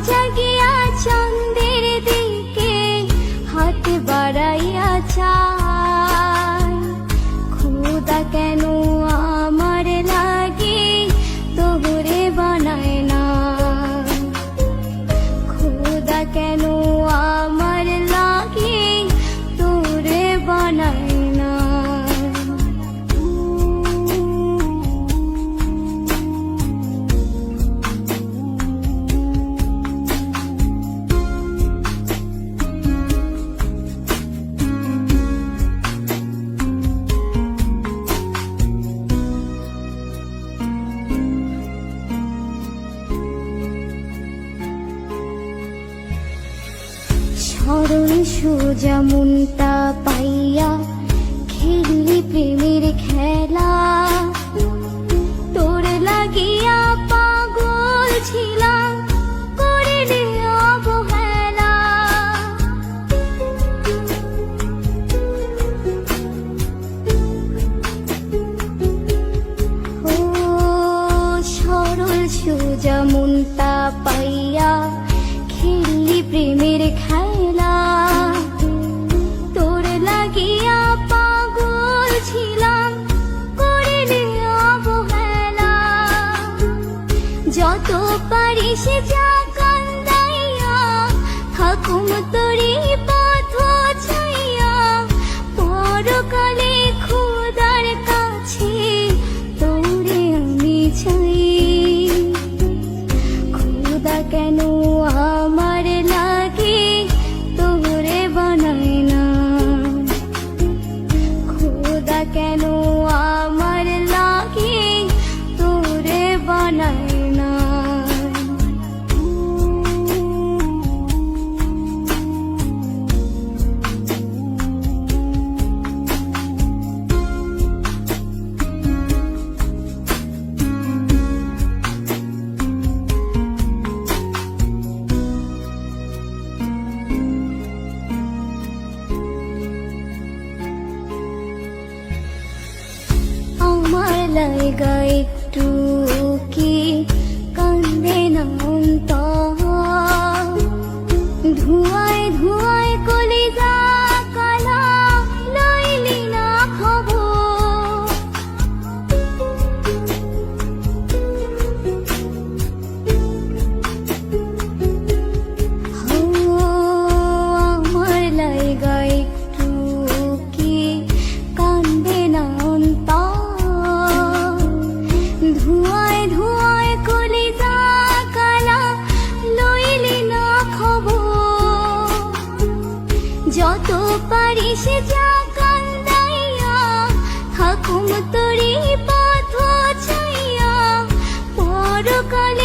জাগিয়া চন্দ্রের দিকে হাত বাড়াইয়া চায়, খোদা কেন আমার লাগে তোরে বানায় না, খোদা কেন আমার লাগে তোরে বানায় না। সরল সোজা মনটা পাইয়া খেললি প্রেমের খেলা, তোর লাগিয়া পাগল ছিলাম করিলি অবহেলা। ও সরল সোজা মনটা পাইয়া খেললি প্রেমের খেলা, তোর লাগিয়া পাগল ছিলাম করিলি অবহেলা। যত পারিস যা কান্দাইয়া থাকুম তোরি পথ ছাইয়া, পরকালে খোদার কাছে তোরে আমি চাই। খোদা কেন আমার লাগে তোরে বানায় না, খোদা কেন আমার লাগে তোরে বানায় না। আমার লাইগা একটু কি কান্দে না অন্তর, ধোঁয়ায় ধোঁয়ায় কলিজা কালা লইলি না খবর। আমার লাইগা একটু কি কান্দে না অন্তর, ধোঁয়ায় ধোঁয়ায় কলিজা কালা লইলি না খবর। যত পারিস যা কান্দাইয়া থাকুম তোরি পথ ছাইয়া, পরকালে